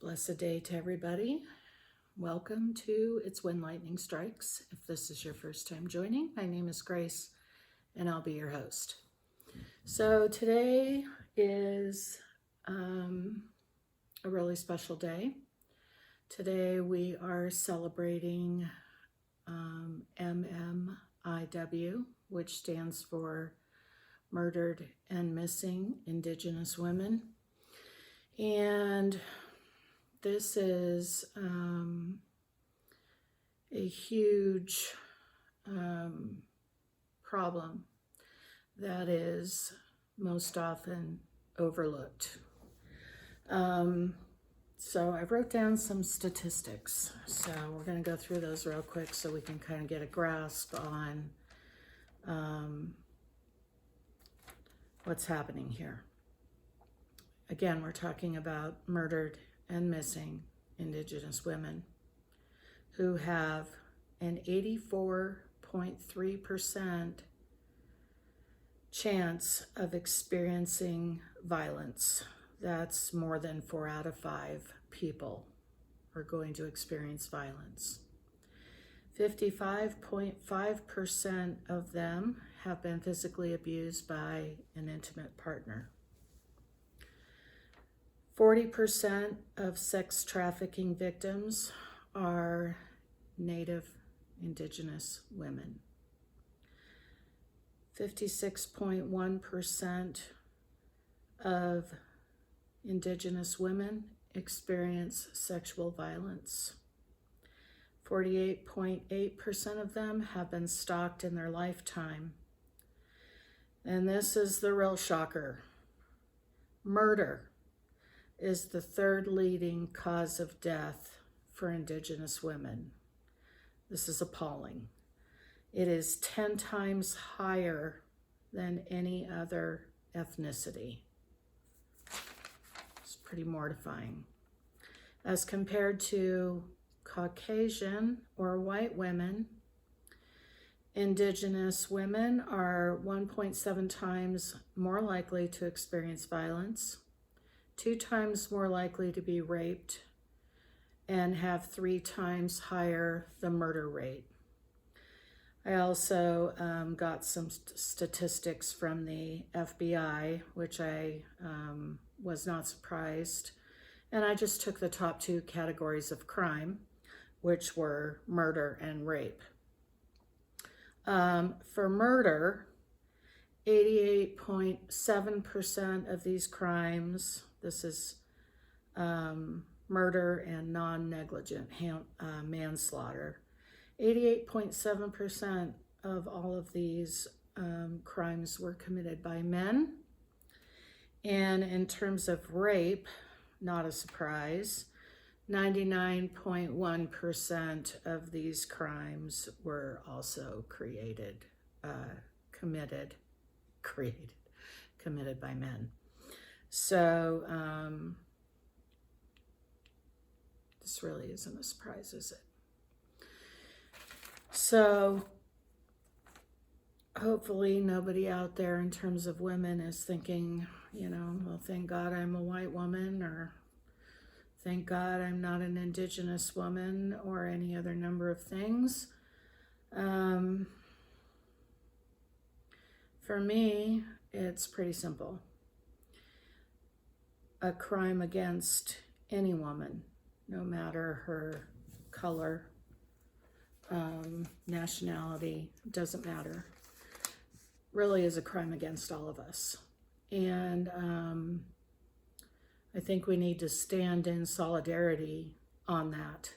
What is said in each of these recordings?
Blessed day to everybody. Welcome to It's When Lightning Strikes. If this is your first time joining, my name is Grace and I'll be your host. So today is a really special day. Today we are celebrating MMIW, which stands for Murdered and Missing Indigenous Women. And this is a huge problem that is most often overlooked. So I wrote down some statistics. So we're going to go through those real quick so we can kind of get a grasp on what's happening here. Again, we're talking about murdered and missing Indigenous women who have an 84.3% chance of experiencing violence. That's more than 4 out of 5 people are going to experience violence. 55.5% of them have been physically abused by an intimate partner. 40% of sex trafficking victims are Native Indigenous women. 56.1% of Indigenous women experience sexual violence. 48.8% of them have been stalked in their lifetime. And this is the real shocker. Murder is the third leading cause of death for Indigenous women. This is appalling. It is 10 times higher than any other ethnicity. It's pretty mortifying. As compared to Caucasian or white women, Indigenous women are 1.7 times more likely to experience violence, 2 times more likely to be raped, and have 3 times higher the murder rate. I also got some statistics from the FBI, which I was not surprised. And I just took the top 2 categories of crime, which were murder and rape. For murder, 88.7% of these crimes, this is murder and non-negligent manslaughter. 88.7% of all of these crimes were committed by men. And in terms of rape, not a surprise, 99.1% of these crimes were also committed by men. So this really isn't a surprise, is it? So hopefully nobody out there in terms of women is thinking, well, thank God I'm a white woman, or thank God I'm not an Indigenous woman, or any other number of things. For me, it's pretty simple. A crime against any woman, no matter her color, nationality, doesn't matter, really is a crime against all of us. And I think we need to stand in solidarity on that.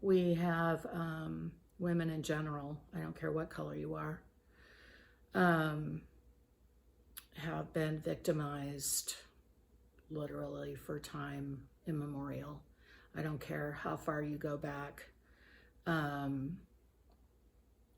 We have women in general, I don't care what color you are, have been victimized literally for time immemorial. I don't care how far you go back.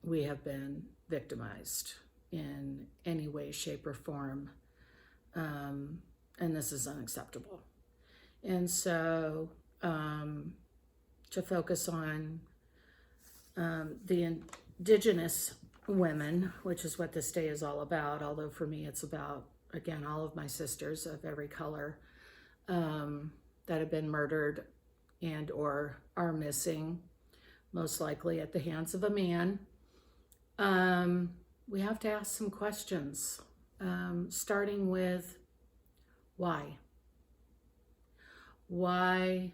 We have been victimized in any way, shape, or form. And this is unacceptable. And so to focus on the Indigenous women, which is what this day is all about, although for me it's about, again, all of my sisters of every color. that have been murdered and or are missing, most likely at the hands of a man, we have to ask some questions, starting with why? Why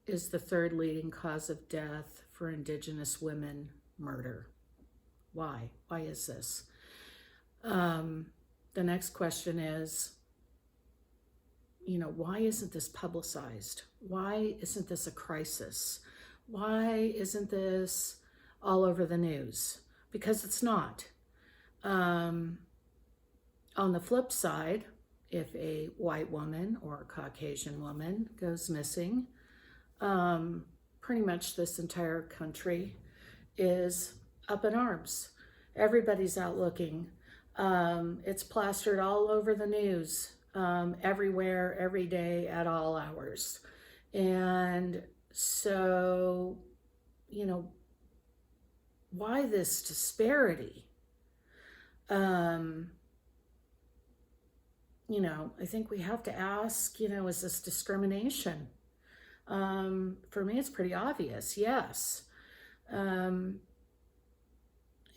is the third leading cause of death for Indigenous women murder? Why? Why is this? The next question is, why isn't this publicized? Why isn't this a crisis? Why isn't this all over the news? Because it's not. On the flip side, if a white woman or a Caucasian woman goes missing, pretty much this entire country is up in arms. Everybody's out looking. It's plastered all over the news, everywhere, every day, at all hours. And so, why this disparity? I think we have to ask, is this discrimination? For me, it's pretty obvious, yes.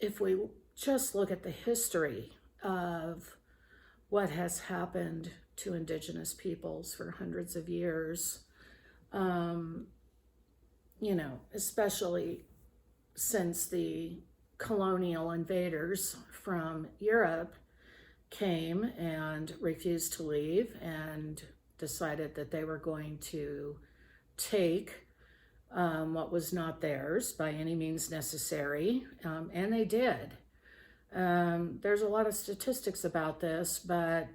If we just look at the history of what has happened to Indigenous peoples for hundreds of years, especially since the colonial invaders from Europe came and refused to leave and decided that they were going to take what was not theirs by any means necessary, and they did. There's a lot of statistics about this, but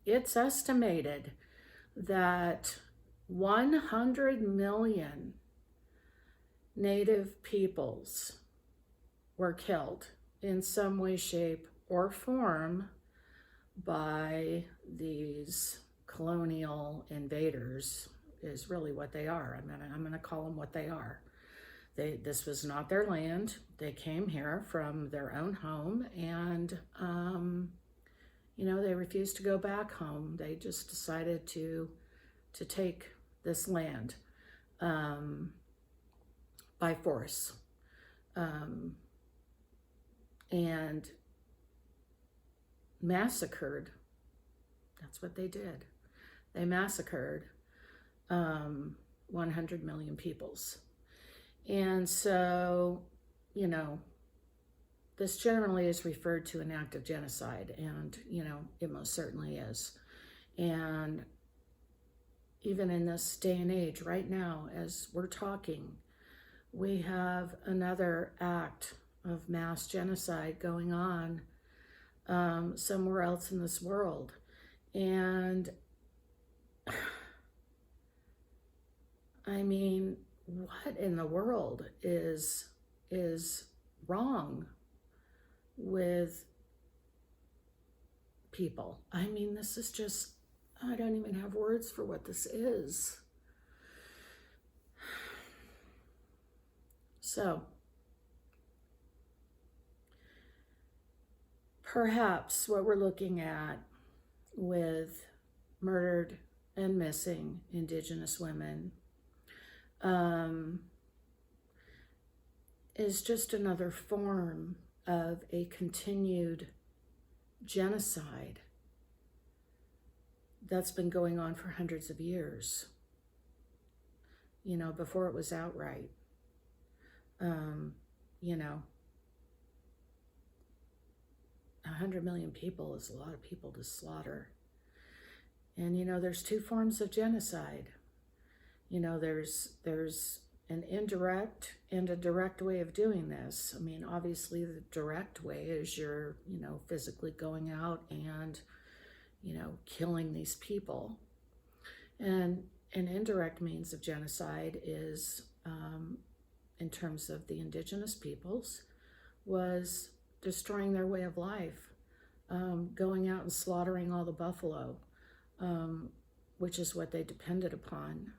it's estimated that 100 million Native peoples were killed in some way, shape, or form by these colonial invaders, is really what they are. I'm gonna call them what they are. This was not their land. They came here from their own home, and they refused to go back home. They just decided to take this land by force, and massacred. That's what they did. They massacred 100 million peoples. And so, this generally is referred to an act of genocide, and, it most certainly is. And even in this day and age, right now, as we're talking, we have another act of mass genocide going on somewhere else in this world. And what in the world is wrong with people? This is just, I don't even have words for what this is. So, perhaps what we're looking at with murdered and missing Indigenous women is just another form of a continued genocide that's been going on for hundreds of years, before it was outright. 100 million people is a lot of people to slaughter. And, there's two forms of genocide. There's an indirect and a direct way of doing this. Obviously the direct way is you're, physically going out and, killing these people. And an indirect means of genocide is, in terms of the Indigenous peoples, was destroying their way of life, going out and slaughtering all the buffalo, which is what they depended upon.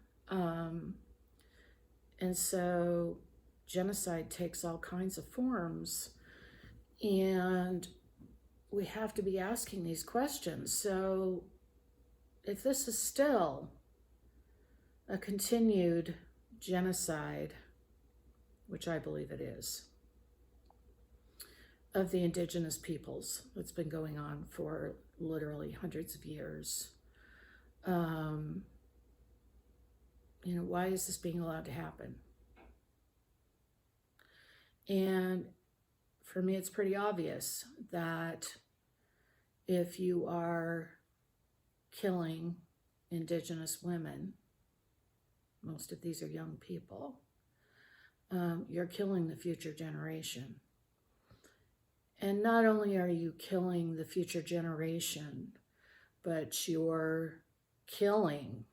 And so genocide takes all kinds of forms, and we have to be asking these questions. So if this is still a continued genocide, which I believe it is, of the indigenous peoples that's been going on for literally hundreds of years. Why is this being allowed to happen? And for me, it's pretty obvious that if you are killing indigenous women, most of these are young people, you're killing the future generation. And not only are you killing the future generation, but you're killing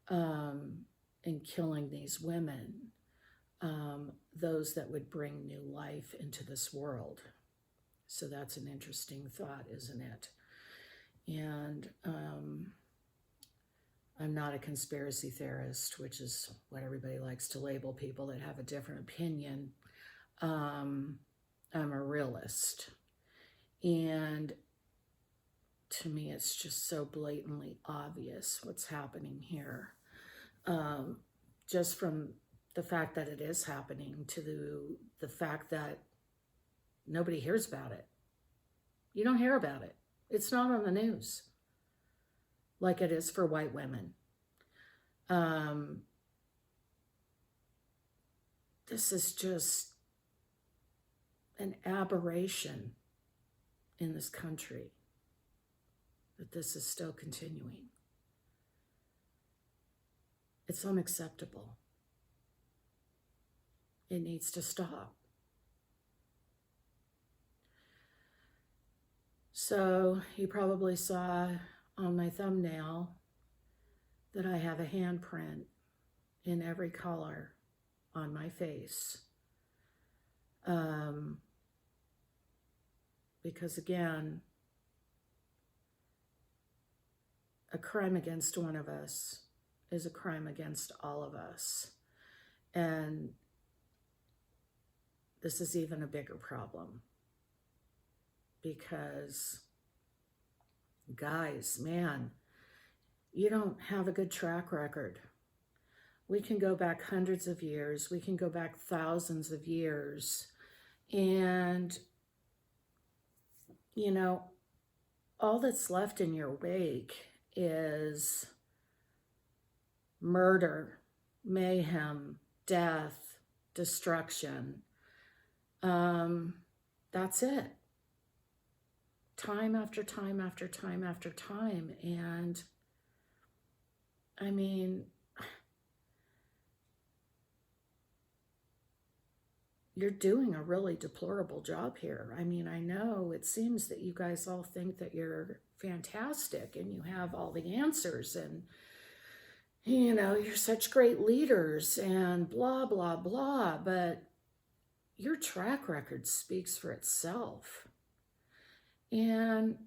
and killing these women, those that would bring new life into this world. So that's an interesting thought, isn't it? And I'm not a conspiracy theorist, which is what everybody likes to label people that have a different opinion. I'm a realist. And to me, it's just so blatantly obvious what's happening here. Just from the fact that it is happening to the fact that nobody hears about it. You don't hear about it. It's not on the news like it is for white women. This is just an aberration in this country that this is still continuing. It's unacceptable. It needs to stop. So you probably saw on my thumbnail that I have a handprint in every color on my face. Because again, a crime against one of us is a crime against all of us. And this is even a bigger problem because, guys, man, you don't have a good track record. We can go back hundreds of years. We can go back thousands of years. And, all that's left in your wake is murder, mayhem, death, destruction. That's it. Time after time after time after time. And I mean, you're doing a really deplorable job here. I mean, I know it seems that you guys all think that you're fantastic and you have all the answers and, you're such great leaders and blah, blah, blah, but your track record speaks for itself. And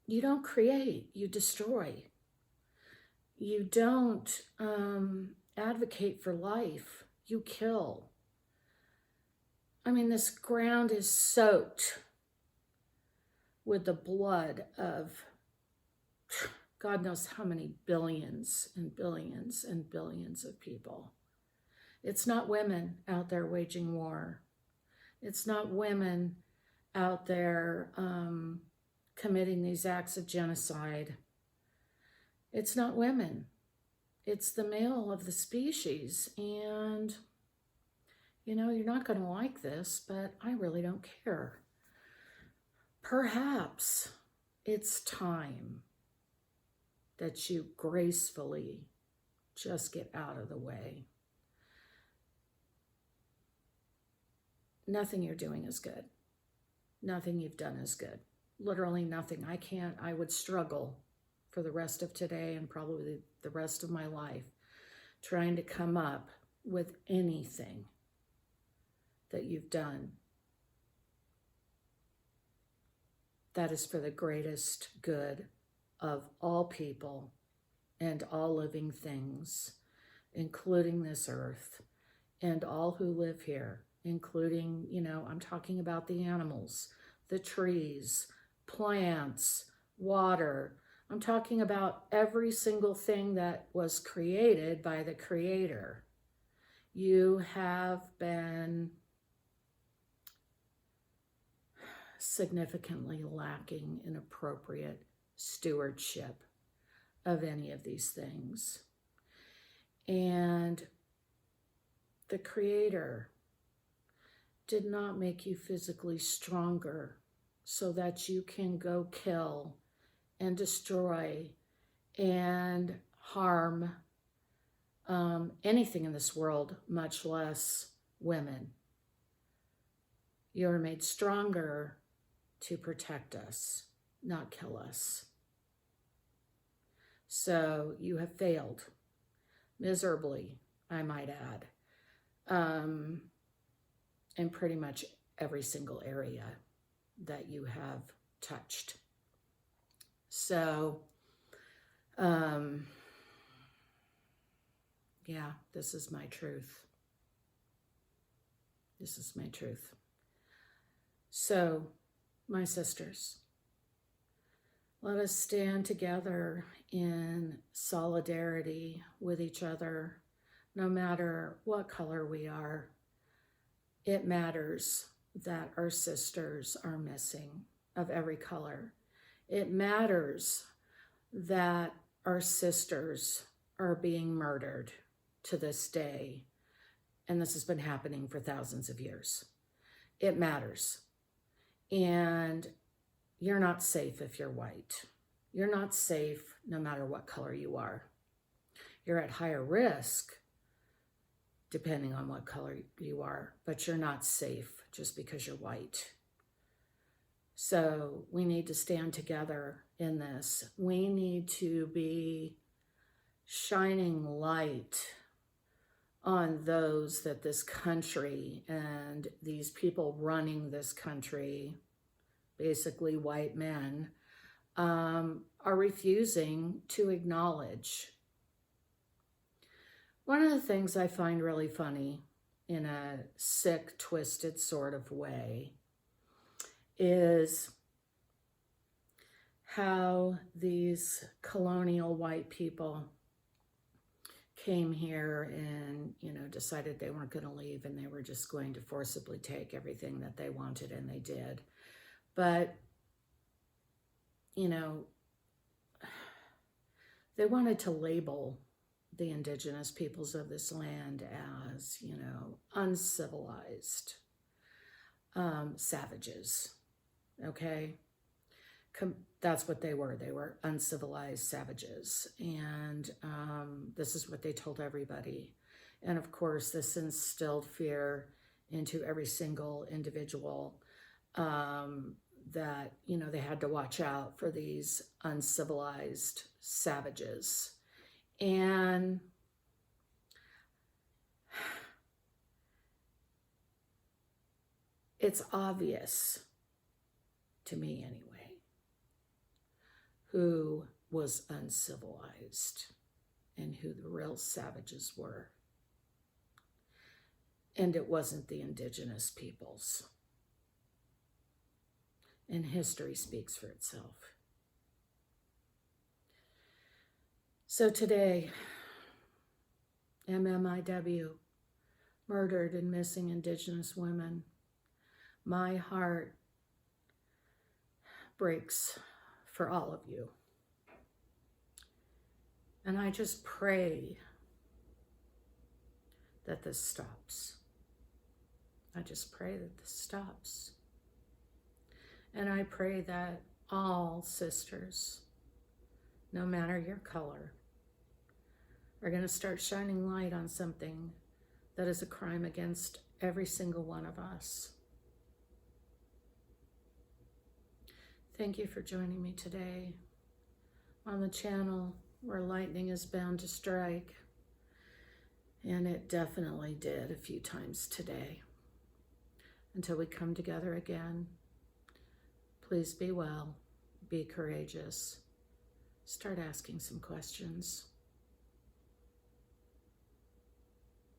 you don't create, you destroy. You don't advocate for life, you kill. I mean, this ground is soaked with the blood of God knows how many billions and billions and billions of people. It's not women out there waging war. It's not women out there committing these acts of genocide. It's not women. It's the male of the species. And, you're not going to like this, but I really don't care. Perhaps it's time that you gracefully just get out of the way. Nothing you're doing is good. Nothing you've done is good. Literally nothing. I would struggle for the rest of today and probably the rest of my life trying to come up with anything that you've done that is for the greatest good of all people and all living things, including this earth and all who live here, including, I'm talking about the animals, the trees, plants, water. I'm talking about every single thing that was created by the Creator. You have been significantly lacking in appropriate stewardship of any of these things. And the Creator did not make you physically stronger so that you can go kill and destroy and harm anything in this world, much less women. You are made stronger to protect us, not kill us. So you have failed miserably, I might add, in pretty much every single area that you have touched. So, yeah, this is my truth. This is my truth. So, my sisters, let us stand together in solidarity with each other, no matter what color we are. It matters that our sisters are missing of every color. It matters that our sisters are being murdered to this day, and this has been happening for thousands of years. It matters. And you're not safe if you're white. You're not safe no matter what color you are. You're at higher risk depending on what color you are, but you're not safe just because you're white. So we need to stand together in this. We need to be shining light on those that this country and these people running this country, basically white men, are refusing to acknowledge. One of the things I find really funny in a sick, twisted sort of way is how these colonial white people came here and, decided they weren't going to leave and they were just going to forcibly take everything that they wanted, and they did. But, they wanted to label the indigenous peoples of this land as, uncivilized savages, okay? That's what they were. They were uncivilized savages. And this is what they told everybody. And of course, this instilled fear into every single individual that, they had to watch out for these uncivilized savages. And it's obvious, to me anyway, who was uncivilized and who the real savages were. And it wasn't the indigenous peoples. And history speaks for itself. So today, MMIW, murdered and missing Indigenous women, my heart breaks for all of you. And I just pray that this stops. I just pray that this stops. And I pray that all sisters, no matter your color, are going to start shining light on something that is a crime against every single one of us. Thank you for joining me today on the channel where lightning is bound to strike. And it definitely did a few times today. Until we come together again, please be well, be courageous, start asking some questions.